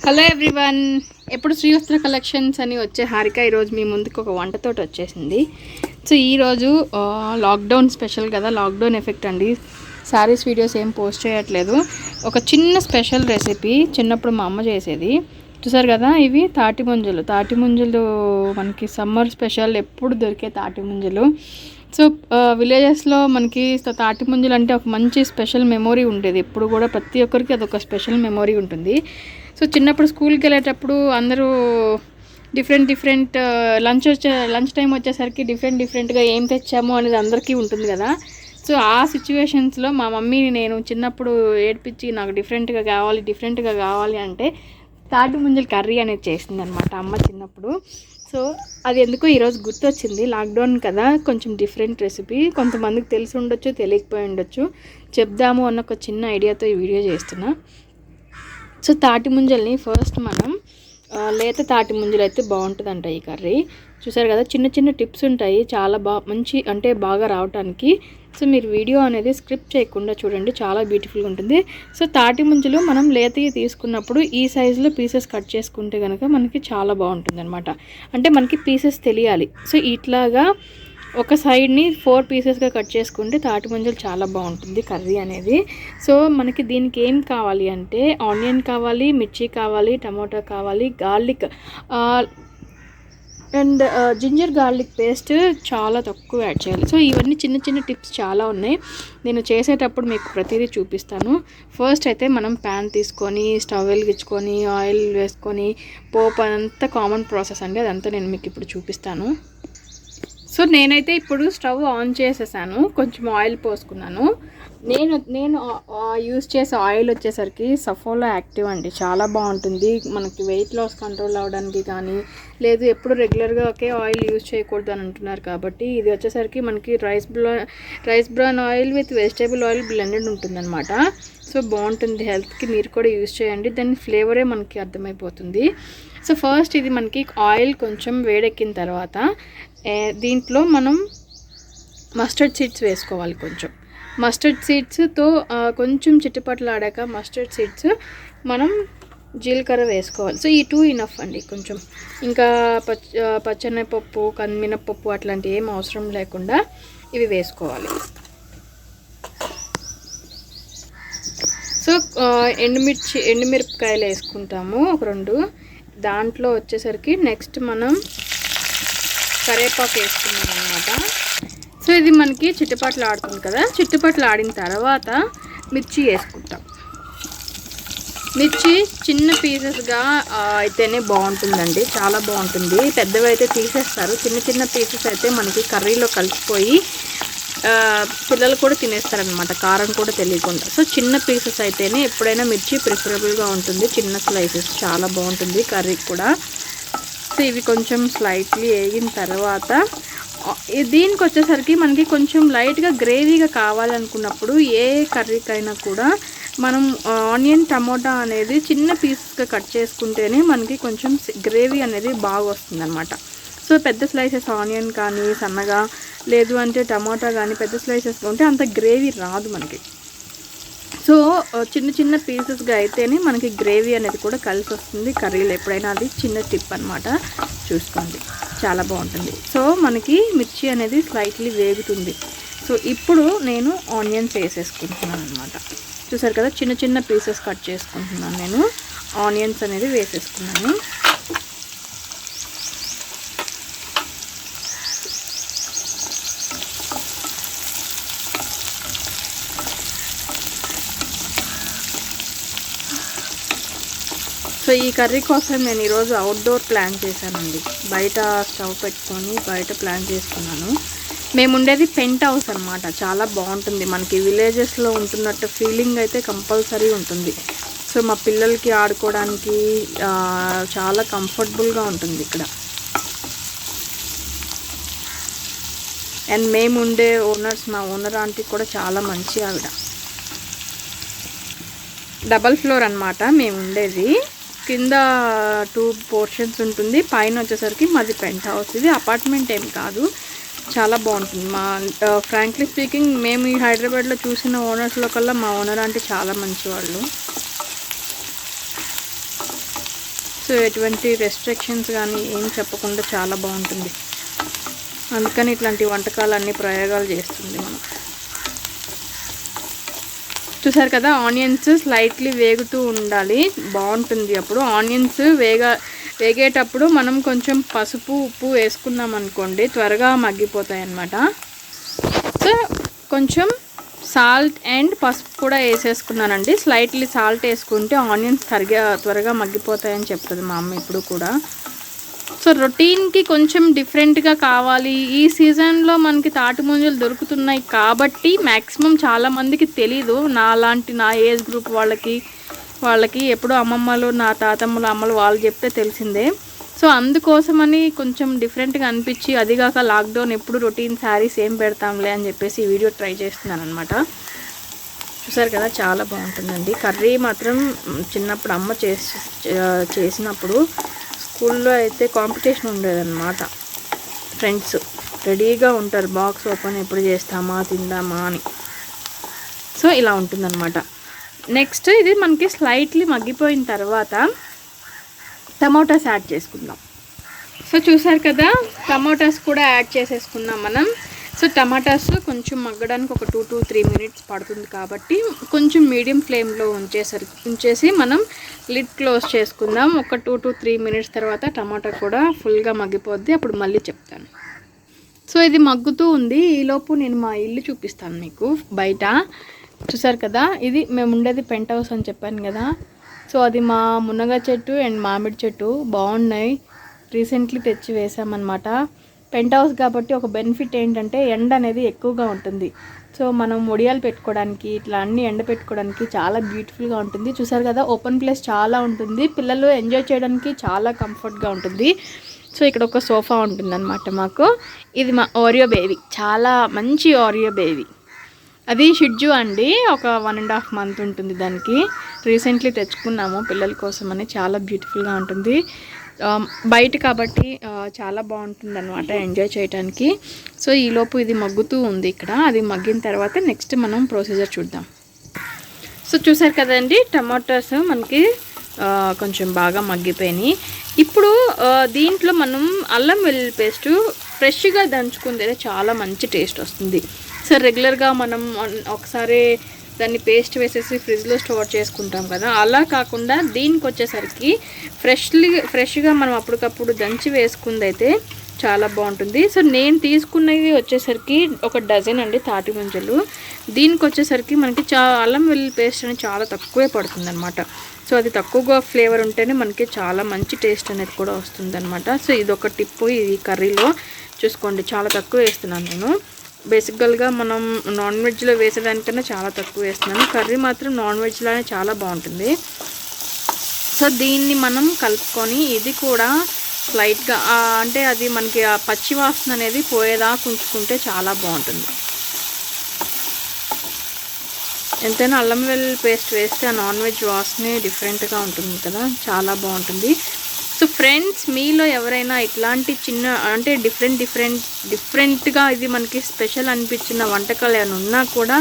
Hello everyone, ఎప్పుడు శ్రీవస్త్ర collections అని వచ్చే హారిక ఈరోజు మీ ముందుకు ఒక వంటతోటి వచ్చేసింది. సో ఈరోజు లాక్డౌన్ స్పెషల్ కదా, లాక్డౌన్ ఎఫెక్ట్ అండి. శారీస్ వీడియోస్ ఏం పోస్ట్ చేయట్లేదు. ఒక చిన్న స్పెషల్ రెసిపీ చిన్నప్పుడు మా అమ్మ చేసేది చూసారు కదా. ఇవి తాటి ముంజలు మనకి సమ్మర్ స్పెషల్ ఎప్పుడు దొరికే తాటి ముంజలు. సో విలేజెస్లో మనకి తాటి ముంజలు అంటే ఒక మంచి స్పెషల్ మెమొరీ ఉండేది. ఎప్పుడు కూడా ప్రతి ఒక్కరికి అదొక స్పెషల్ మెమొరీ ఉంటుంది. సో చిన్నప్పుడు స్కూల్కి వెళ్ళేటప్పుడు అందరూ డిఫరెంట్ లంచ్ టైం వచ్చేసరికి డిఫరెంట్గా ఏం తెచ్చాము అనేది అందరికీ ఉంటుంది కదా. సో ఆ సిచ్యువేషన్స్లో మా మమ్మీని నేను చిన్నప్పుడు ఏడ్పించి నాకు డిఫరెంట్గా కావాలి అంటే తాటి ముంజల కర్రీ అనేది చేసింది అనమాట అమ్మ చిన్నప్పుడు. సో అది ఎందుకో ఈరోజు గుర్తొచ్చింది. లాక్డౌన్ కదా, కొంచెం డిఫరెంట్ రెసిపీ, కొంతమందికి తెలిసి ఉండొచ్చు, తెలియకపోయి ఉండొచ్చు. చెప్దాము అన్న ఒక చిన్న ఐడియాతో ఈ వీడియో చేస్తున్నా. సో తాటి ముంజల్ని ఫస్ట్ మనం లేత తాటి ముంజలు అయితే బాగుంటుందంట ఈ కర్రీ. చూసారు కదా, చిన్న టిప్స్ ఉంటాయి చాలా మంచి అంటే బాగా రావడానికి. సో మీరు వీడియో అనేది స్క్రిప్ట్ చేయకుండా చూడండి, చాలా బ్యూటిఫుల్గా ఉంటుంది. సో తాటి ముంజలు మనం లేతవి తీసుకున్నప్పుడు ఈ సైజులో పీసెస్ కట్ చేసుకుంటే కనుక మనకి చాలా బాగుంటుంది అనమాట. అంటే మనకి పీసెస్ తెలియాలి. సో ఇట్లాగా ఒక సైడ్ని 4 పీసెస్గా కట్ చేసుకుంటే తాటి ముంజలు చాలా బాగుంటుంది కర్రీ అనేది. సో మనకి దీనికి ఏం కావాలి అంటే ఆనియన్ కావాలి, మిర్చి కావాలి, టమోటా కావాలి, garlic and ginger garlic paste చాలా తక్కువ యాడ్ చేయాలి. సో ఇవన్నీ చిన్న టిప్స్ చాలా ఉన్నాయి. నేను చేసేటప్పుడు మీకు ప్రతిదీ చూపిస్తాను. ఫస్ట్ అయితే మనం ప్యాన్ తీసుకొని స్టవ్ వెలిగించుకొని ఆయిల్ వేసుకొని పోపు అంతా కామన్ ప్రాసెస్ అండి, అదంతా నేను మీకు ఇప్పుడు చూపిస్తాను. సో నేనైతే ఇప్పుడు స్టవ్ ఆన్ చేసేసాను, కొంచెం ఆయిల్ పోసుకున్నాను. నేను యూస్ చేసే ఆయిల్ వచ్చేసరికి సఫోలా యాక్టివ్ అండి, చాలా బాగుంటుంది. మనకి వెయిట్ లాస్ కంట్రోల్ అవ్వడానికి కానీ, లేదు ఎప్పుడు రెగ్యులర్గా ఒకే ఆయిల్ యూజ్ చేయకూడదు అని అంటున్నారు కాబట్టి, ఇది వచ్చేసరికి మనకి rice bran oil with vegetable oil blended ఉంటుందన్నమాట. సో బాగుంటుంది హెల్త్కి, మీరు కూడా యూజ్ చేయండి. దాని ఫ్లేవరే మనకి అర్థమైపోతుంది. సో ఫస్ట్ ఇది మనకి ఆయిల్ కొంచెం వేడెక్కిన తర్వాత దీంట్లో మనం మస్టర్డ్ సీడ్స్ వేసుకోవాలి. కొంచెం మస్టర్డ్ సీడ్స్తో కొంచెం చిట్టుపట్లాడాక మస్టర్డ్ సీడ్స్ మనం జీలకర్ర వేసుకోవాలి. సో ఈ 2 ఇనఫ్ అండి. కొంచెం ఇంకా పచ్చెనగపప్పు, మినపప్పు అట్లాంటివి ఏం అవసరం లేకుండా ఇవి వేసుకోవాలి. సో ఎండుమిరపకాయలు వేసుకుంటాము ఒక 2. దాంట్లో వచ్చేసరికి నెక్స్ట్ మనం కరివేపాకు వేసుకున్నాం అనమాట. సో ఇది మనకి చిట్టుపట్లు ఆడుతుంది కదా, చిట్టుపట్లు ఆడిన తర్వాత మిర్చి వేసుకుంటాం. మిర్చి చిన్న పీసెస్గా అయితేనే బాగుంటుందండి, చాలా బాగుంటుంది. పెద్దవి అయితే తీసేస్తారు, చిన్న పీసెస్ అయితే మనకి కర్రీలో కలిసిపోయి పిల్లలు కూడా తినేస్తారనమాట, కారం కూడా తెలియకుండా. సో చిన్న పీసెస్ అయితేనే ఎప్పుడైనా మిర్చి ప్రిఫరబుల్గా ఉంటుంది, చిన్న స్లైసెస్ చాలా బాగుంటుంది కర్రీ కూడా. సో ఇవి కొంచెం స్లైట్లీ వేగిన తర్వాత దీనికి వచ్చేసరికి మనకి కొంచెం లైట్గా గ్రేవీగా కావాలనుకున్నప్పుడు ఏ కర్రీకైనా కూడా మనం ఆనియన్ టమోటా అనేది చిన్న పీసెస్గా కట్ చేసుకుంటేనే మనకి కొంచెం గ్రేవీ అనేది బాగా వస్తుంది అనమాట. సో పెద్ద స్లైసెస్ ఆనియన్ కానీ సన్నగా, లేదు అంటే టమాటా కానీ పెద్ద స్లైసెస్గా ఉంటే అంత గ్రేవీ రాదు మనకి. సో చిన్న పీసెస్గా అయితేనే మనకి గ్రేవీ అనేది కూడా కలిసి వస్తుంది కర్రీలో ఎప్పుడైనా. అది చిన్న టిప్ అనమాట, చూసుకోండి, చాలా బాగుంటుంది. సో మనకి మిర్చి అనేది స్లైట్లీ వేగుతుంది. సో ఇప్పుడు నేను ఆనియన్స్ వేసేసుకుంటున్నాను అనమాట. చూసారు కదా, చిన్న పీసెస్ కట్ చేసుకుంటున్నాను నేను. ఆనియన్స్ అనేది వేసేసుకున్నాను. సో ఈ కర్రీ కోసం నేను ఈరోజు అవుట్డోర్ ప్లాన్ చేశానండి, బయట స్టవ్ పెట్టుకొని బయట ప్లాన్ చేసుకున్నాను. మేము ఉండేది పెంట్ హౌస్ అనమాట, చాలా బాగుంటుంది. మనకి విలేజెస్లో ఉంటున్నట్టు ఫీలింగ్ అయితే కంపల్సరీ ఉంటుంది. సో మా పిల్లలకి ఆడుకోవడానికి చాలా కంఫర్టబుల్గా ఉంటుంది ఇక్కడ. అండ్ మేము ఉండే మా ఓనర్ ఆంటీ కూడా చాలా మంచి ఆవిడ. డబల్ ఫ్లోర్ అనమాట మేము ఉండేది, కింద 2 పోర్షన్స్ ఉంటుంది, పైన వచ్చేసరికి మాది పెంట్ హౌస్. ఇది అపార్ట్మెంట్ ఏం కాదు, చాలా బాగుంటుంది. ఫ్రాంక్లీ స్పీకింగ్ మేము ఈ హైదరాబాద్లో చూసిన ఓనర్స్లో కల్లా మా ఓనర్ అంటే చాలా మంచి వాళ్ళు. సో ఎటువంటి రెస్ట్రిక్షన్స్ కానీ ఏం చెప్పకుండా చాలా బాగుంటుంది. అందుకని ఇట్లాంటి వంటకాలన్నీ ప్రయోగాలు చేస్తుంది మనం. చూసారు కదా, ఆనియన్స్ స్లైట్లీ వేగుతూ ఉండాలి, బాగుంటుంది. అప్పుడు ఆనియన్స్ వేగేటప్పుడు మనం కొంచెం పసుపు ఉప్పు వేసుకున్నాం అనుకోండి, త్వరగా మగ్గిపోతాయి అన్నమాట. సో కొంచెం సాల్ట్ అండ్ పసుపు కూడా వేసేసుకున్నానండి. స్లైట్లీ సాల్ట్ వేసుకుంటే ఆనియన్స్ త్వరగా మగ్గిపోతాయని చెప్తుంది మా అమ్మ ఇప్పుడు కూడా. సో రొటీన్కి కొంచెం డిఫరెంట్గా కావాలి. ఈ సీజన్లో మనకి తాటి ముంజలు దొరుకుతున్నాయి కాబట్టి మ్యాక్సిమం చాలామందికి తెలీదు. నా ఏజ్ గ్రూప్ వాళ్ళకి ఎప్పుడో అమ్మమ్మలు, నా తాతమ్మలు, అమ్మలు వాళ్ళు చెప్తే తెలిసిందే. సో అందుకోసమని కొంచెం డిఫరెంట్గా అనిపించి, అదిగాక లాక్డౌన్ ఎప్పుడు రొటీన్ శారీస్ ఏం పెడతాంలే అని చెప్పేసి ఈ వీడియో ట్రై చేస్తున్నాను అనమాట. చూసారు కదా, చాలా బాగుంటుందండి. కర్రీ మాత్రం చిన్నప్పుడు అమ్మ చేసినప్పుడు స్కూల్లో అయితే కాంపిటీషన్ ఉండేదన్నమాట. ఫ్రెండ్స్ రెడీగా ఉంటారు, బాక్స్ ఓపెన్ ఎప్పుడు చేస్తామా తిందామా అని. సో ఇలా ఉంటుందన్నమాట. నెక్స్ట్ ఇది మనకి స్లైట్లీ మగ్గిపోయిన తర్వాత టమోటాస్ యాడ్ చేసుకుందాం. సో చూసారు కదా, టమోటాస్ కూడా యాడ్ చేసేసుకుందాం మనం. సో టమాటాస్ కొంచెం మగ్గడానికి ఒక 2 to 3 minutes పడుతుంది కాబట్టి కొంచెం మీడియం ఫ్లేమ్లో ఉంచేసి మనం లిడ్ క్లోజ్ చేసుకుందాం. ఒక 2 to 3 minutes తర్వాత టమాటా కూడా ఫుల్గా మగ్గిపోద్ది, అప్పుడు మళ్ళీ చెప్తాను. సో ఇది మగ్గుతూ ఉంది. ఈలోపు నేను మా ఇల్లు చూపిస్తాను మీకు బయట. చూసారు కదా, ఇది మేము ఉండేది పెంట్ హౌస్ అని చెప్పాను కదా. సో అది మా మునగ చెట్టు అండ్ మామిడి చెట్టు బాగున్నాయి, రీసెంట్లీ తెచ్చి వేసామన్నమాట. పెంట్ హౌస్ కాబట్టి ఒక బెనిఫిట్ ఏంటంటే ఎండ అనేది ఎక్కువగా ఉంటుంది. సో మనం ఒడియాలు పెట్టుకోవడానికి, ఇట్లా అన్నీ ఎండ పెట్టుకోవడానికి చాలా బ్యూటిఫుల్గా ఉంటుంది. చూసారు కదా, ఓపెన్ ప్లేస్ చాలా ఉంటుంది, పిల్లలు ఎంజాయ్ చేయడానికి చాలా కంఫర్ట్గా ఉంటుంది. సో ఇక్కడ ఒక సోఫా ఉంటుందన్నమాట మాకు. ఇది మా ఓరియో బేబీ, చాలా మంచి ఓరియో బేబీ. అది షిడ్జు అండి, ఒక 1.5 month ఉంటుంది దానికి. రీసెంట్లీ తెచ్చుకున్నాము పిల్లల కోసం అని. చాలా బ్యూటిఫుల్గా ఉంటుంది, బయట కాబట్టి చాలా బాగుంటుంది అనమాట ఎంజాయ్ చేయడానికి. సో ఈలోపు ఇది మగ్గుతూ ఉంది ఇక్కడ. అది మగ్గిన తర్వాత నెక్స్ట్ మనం ప్రొసీజర్ చూద్దాం. సో చూసారు కదండి, టమాటాస్ మనకి కొంచెం బాగా మగ్గిపోయినాయి. ఇప్పుడు దీంట్లో మనం అల్లం వెల్లుల్లి పేస్ట్ ఫ్రెష్గా దంచుకుంటే చాలా మంచి టేస్ట్ వస్తుంది. సో రెగ్యులర్గా మనం ఒకసారి దాన్ని పేస్ట్ వేసేసి ఫ్రిడ్జ్లో స్టోర్ చేసుకుంటాం కదా, అలా కాకుండా దీనికి వచ్చేసరికి ఫ్రెష్గా మనం అప్పటికప్పుడు దంచి వేసుకుంది అయితే చాలా బాగుంటుంది. సో నేను తీసుకున్నది వచ్చేసరికి 1 dozen అండి తాటి ముంజలు. దీనికి వచ్చేసరికి మనకి అల్లం వెల్లుల్లి పేస్ట్ అనేది చాలా తక్కువే పడుతుంది అనమాట. సో అది తక్కువగా ఫ్లేవర్ ఉంటేనే మనకి చాలా మంచి టేస్ట్ అనేది కూడా వస్తుంది అనమాట. సో ఇది ఒక టిప్పు ఈ కర్రీలో చూసుకోండి, చాలా తక్కువ వేస్తున్నాను నేను. బేసికల్గా మనం నాన్ వెజ్లో వేసేదానికన్నా చాలా తక్కువ వేస్తున్నాను. కర్రీ మాత్రం నాన్ వెజ్లోనే చాలా బాగుంటుంది. సో దీన్ని మనం కలుపుకొని ఇది కూడా లైట్గా అంటే అది మనకి ఆ పచ్చి వాసన అనేది పోయేదాకా ఉంచుకుంటే చాలా బాగుంటుంది. ఎంతైనా అల్లం వెల్లుల్లి పేస్ట్ వేస్తే ఆ నాన్ వెజ్ వాసనే డిఫరెంట్గా ఉంటుంది కదా, చాలా బాగుంటుంది. సో ఫ్రెండ్స్, మీలో ఎవరైనా ఇట్లాంటి చిన్న అంటే డిఫరెంట్గా ఇది మనకి స్పెషల్ అనిపించిన వంటకాలు ఏమైనా ఉన్నా కూడా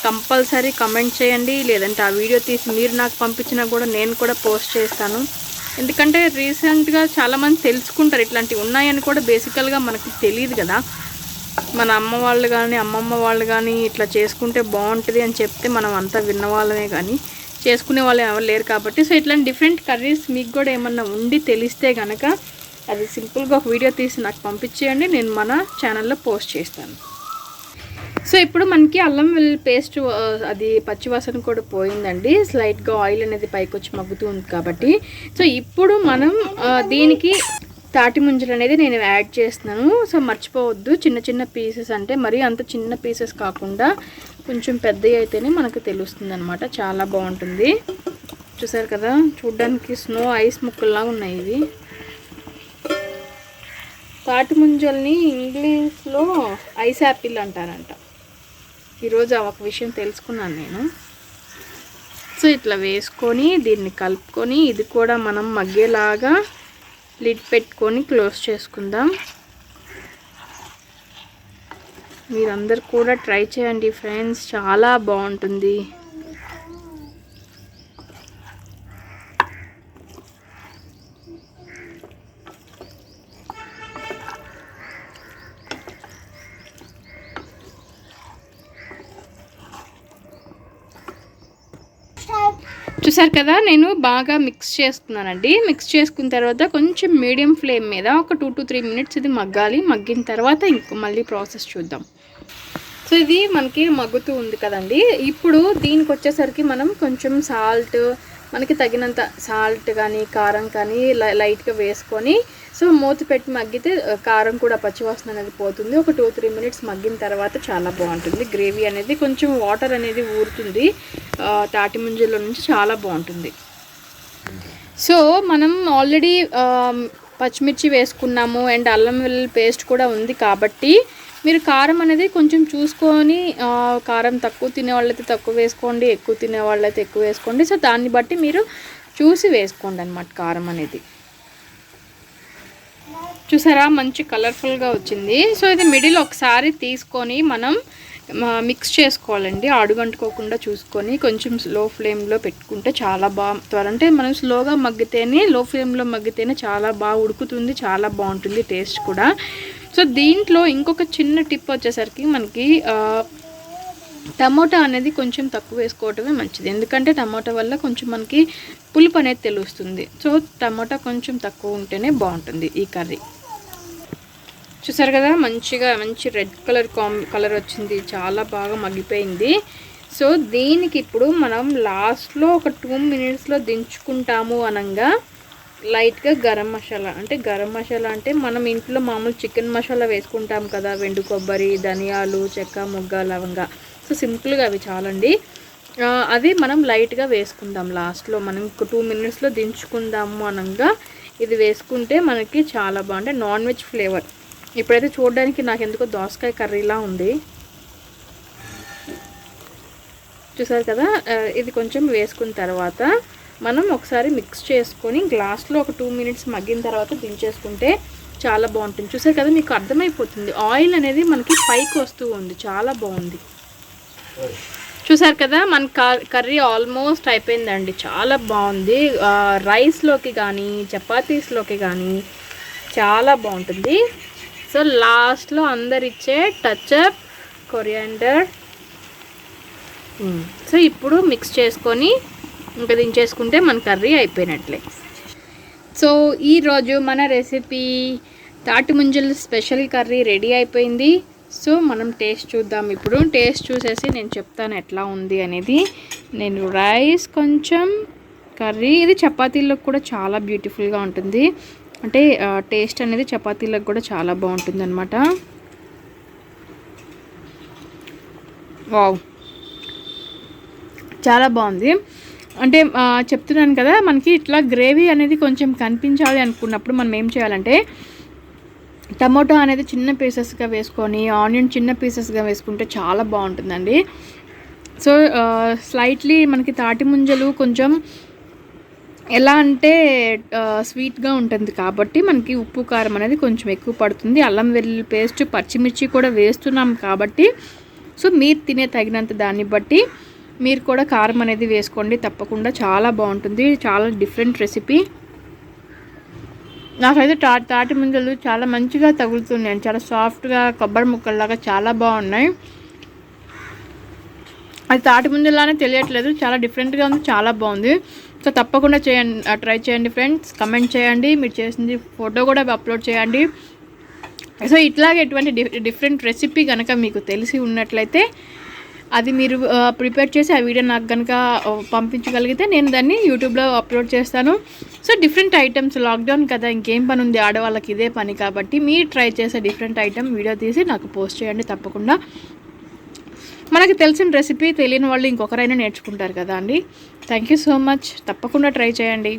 కంపల్సరీ కమెంట్ చేయండి. లేదంటే ఆ వీడియో తీసి మీరు నాకు పంపించినా కూడా నేను కూడా పోస్ట్ చేస్తాను. ఎందుకంటే రీసెంట్గా చాలామంది తెలుసుకుంటారు ఇట్లాంటివి ఉన్నాయని కూడా. బేసికల్గా మనకు తెలియదు కదా, మన అమ్మ వాళ్ళు కానీ అమ్మమ్మ వాళ్ళు కానీ ఇట్లా చేసుకుంటే బాగుంటుంది అని చెప్తే మనం అంతా విన్న వాళ్ళమే కానీ చేసుకునే వాళ్ళు ఎవరు లేరు కాబట్టి. సో ఇట్లాంటి డిఫరెంట్ కర్రీస్ మీకు కూడా ఏమన్నా ఉండి తెలిస్తే కనుక అది సింపుల్గా ఒక వీడియో తీసి నాకు పంపించేయండి, నేను మన ఛానల్లో పోస్ట్ చేస్తాను. సో ఇప్పుడు మనకి అల్లం వెల్లుల్లి పేస్ట్ అది పచ్చివాసన కూడా పోయిందండి. స్లైట్గా ఆయిల్ అనేది పైకి వచ్చి మగ్గుతూ ఉంది కాబట్టి. సో ఇప్పుడు మనం దీనికి తాటి ముంజలు అనేది నేను యాడ్ చేస్తున్నాను. సో మర్చిపోవద్దు, చిన్న చిన్న పీసెస్ అంటే మరీ అంత చిన్న పీసెస్ కాకుండా కొంచెం పెద్దవి అయితేనే మనకు తెలుస్తుంది అనమాట, చాలా బాగుంటుంది. చూసారు కదా, చూడ్డానికి స్నో ఐస్ ముక్కల్లా ఉన్నాయి ఇవి. తాటి ముంజల్ని ఇంగ్లీష్లో ఐస్ యాపిల్ అంటారంట. ఈరోజు ఒక విషయం తెలుసుకున్నాను నేను. సో ఇట్లా వేసుకొని దీన్ని కలుపుకొని ఇది కూడా మనం మగ్గేలాగా లిడ్ పెట్టుకొని క్లోజ్ చేసుకుందాం. మీరందరూ కూడా ట్రై చేయండి ఫ్రెండ్స్, చాలా బాగుంటుంది. చూసారు కదా, నేను బాగా మిక్స్ చేసుకున్నానండి. మిక్స్ చేసుకున్న తర్వాత కొంచెం మీడియం ఫ్లేమ్ మీద ఒక 2 to 3 minutes ఇది మగ్గాలి. మగ్గిన తర్వాత ఇంకో మళ్ళీ ప్రాసెస్ చూద్దాం. సో ఇది మనకి మగ్గుతూ ఉంది కదండి. ఇప్పుడు దీనికి వచ్చేసరికి మనం కొంచెం సాల్ట్, మనకి తగినంత సాల్ట్ కానీ కారం కానీ లైట్గా వేసుకొని సో మూత పెట్టి మగ్గితే కారం కూడా పచ్చివాసన అనేది పోతుంది. ఒక 2-3 minutes మగ్గిన తర్వాత చాలా బాగుంటుంది. గ్రేవీ అనేది కొంచెం వాటర్ అనేది ఊరుతుంది తాటి ముంజలో నుంచి, చాలా బాగుంటుంది. సో మనం ఆల్రెడీ పచ్చిమిర్చి వేసుకున్నాము అండ్ అల్లం వెల్లుల్లి పేస్ట్ కూడా ఉంది కాబట్టి మీరు కారం అనేది కొంచెం చూసుకొని, కారం తక్కువ తినే వాళ్ళైతే తక్కువ వేసుకోండి, ఎక్కువ తినే వాళ్ళైతే ఎక్కువ వేసుకోండి. సో దాన్ని బట్టి మీరు చూసి వేసుకోండి అన్నమాట కారం అనేది. చూసారా మంచి కలర్ఫుల్గా వచ్చింది. సో ఇది మిడిల్ ఒకసారి తీసుకొని మనం మిక్స్ చేసుకోవాలండి. అడుగంటుకోకుండా చూసుకొని కొంచెం లో ఫ్లేమ్లో పెట్టుకుంటే చాలా బాగా, అంటే మనం స్లోగా మగ్గితేనే, లో ఫ్లేమ్లో మగ్గితేనే చాలా బాగా ఉడుకుతుంది, చాలా బాగుంటుంది టేస్ట్ కూడా. సో దీంట్లో ఇంకొక చిన్న టిప్ వచ్చేసరికి మనకి టమోటా అనేది కొంచెం తక్కువ వేసుకోవటమే మంచిది. ఎందుకంటే టమోటా వల్ల కొంచెం మనకి పులుపు అనేది తెలుస్తుంది. సో టమోటా కొంచెం తక్కువ ఉంటేనే బాగుంటుంది ఈ కర్రీ. చూసారు కదా మంచి రెడ్ కలర్ వచ్చింది, చాలా బాగా మగ్గిపోయింది. సో దీనికి ఇప్పుడు మనం లాస్ట్లో ఒక 2 minutesలో దించుకుంటాము అనగా లైట్గా గరం మసాలా అంటే మనం ఇంట్లో మామూలు చికెన్ మసాలా వేసుకుంటాం కదా, వెండు కొబ్బరి, ధనియాలు, చెక్క, మొగ్గ, లవంగా. సో సింపుల్గా అవి చాలండి. అది మనం లైట్గా వేసుకుందాం లాస్ట్లో. మనం 2 minutesలో దించుకుందాము అనగా ఇది వేసుకుంటే మనకి చాలా బాగుంటే నాన్ వెజ్ ఫ్లేవర్. ఇప్పుడైతే చూడడానికి నాకు ఎందుకో దోసకాయ కర్రీలా ఉంది. చూసారు కదా, ఇది కొంచెం వేసుకున్న తర్వాత మనం ఒకసారి మిక్స్ చేసుకొని గ్లాస్లో ఒక 2 minutes మగ్గిన తర్వాత దించేసుకుంటే చాలా బాగుంటుంది. చూసారు కదా, మీకు అర్థమైపోతుంది ఆయిల్ అనేది మనకి పైకి వస్తూ ఉంది, చాలా బాగుంది. చూసారు కదా, మన కర్రీ ఆల్మోస్ట్ అయిపోయిందండి, చాలా బాగుంది. రైస్లోకి కానీ చపాతీస్లోకి కానీ చాలా బాగుంటుంది. సో లాస్ట్లో అందరిచ్చే టచ్అప్ కొరియాండర్. సో ఇప్పుడు మిక్స్ చేసుకొని ఇంకా దించేసుకుంటే మన కర్రీ అయిపోయినట్లే. సో ఈరోజు మన రెసిపీ తాటి ముంజల స్పెషల్ కర్రీ రెడీ అయిపోయింది. సో మనం టేస్ట్ చూద్దాం. ఇప్పుడు టేస్ట్ చూసేసి నేను చెప్తాను ఎట్లా ఉంది అనేది. నేను రైస్ కొంచెం కర్రీ, ఇది చపాతీలకు కూడా చాలా బ్యూటిఫుల్గా ఉంటుంది, అంటే టేస్ట్ అనేది చపాతీలకు కూడా చాలా బాగుంటుంది అన్నమాట. వావ్, చాలా బాగుంది. అంటే చెప్తున్నాను కదా, మనకి ఇట్లా గ్రేవీ అనేది కొంచెం కనిపించాలి అనుకున్నప్పుడు మనం ఏం చేయాలంటే టమోటా అనేది చిన్న పీసెస్గా వేసుకొని, ఆనియన్ చిన్న పీసెస్గా వేసుకుంటే చాలా బాగుంటుందండి. సో స్లైట్లీ మనకి తాటి ముంజలు కొంచెం ఎలా అంటే స్వీట్గా ఉంటుంది కాబట్టి మనకి ఉప్పు కారం అనేది కొంచెం ఎక్కువ పడుతుంది. అల్లం వెల్లుల్లి పేస్ట్, పచ్చిమిర్చి కూడా వేస్తున్నాం కాబట్టి సో మీరు తినే తగినంత దాన్ని బట్టి మీరు కూడా కారం అనేది వేసుకోండి తప్పకుండా, చాలా బాగుంటుంది. చాలా డిఫరెంట్ రెసిపీ. నాకైతే తాటి ముంజలు చాలా మంచిగా తగులుతున్నాయి, చాలా సాఫ్ట్గా కొబ్బరి ముక్కల్లాగా చాలా బాగున్నాయి. అది తాటి ముంజలానే తెలియట్లేదు, చాలా డిఫరెంట్గా ఉంది, చాలా బాగుంది. సో తప్పకుండా ట్రై చేయండి ఫ్రెండ్స్. కమెంట్ చేయండి, మీరు చేసింది ఫోటో కూడా అప్లోడ్ చేయండి. సో ఇట్లాగే ఎటువంటి డిఫరెంట్ రెసిపీ కనుక మీకు తెలిసి ఉన్నట్లయితే అది మీరు ప్రిపేర్ చేసి ఆ వీడియో నాకు కనుక పంపించగలిగితే నేను దాన్ని యూట్యూబ్లో అప్లోడ్ చేస్తాను. సో డిఫరెంట్ ఐటమ్స్, లాక్డౌన్ కదా, ఇంకేం పని ఉంది, ఆడవాళ్ళకి ఇదే పని కాబట్టి మీరు ట్రై చేసే డిఫరెంట్ ఐటమ్ వీడియో తీసి నాకు పోస్ట్ చేయండి తప్పకుండా. మనకి తెలిసిన రెసిపీ తెలియని వాళ్ళు ఇంకొకరైనా నేర్చుకుంటారు కదా అండి. థ్యాంక్ యూ సో మచ్, తప్పకుండా ట్రై చేయండి.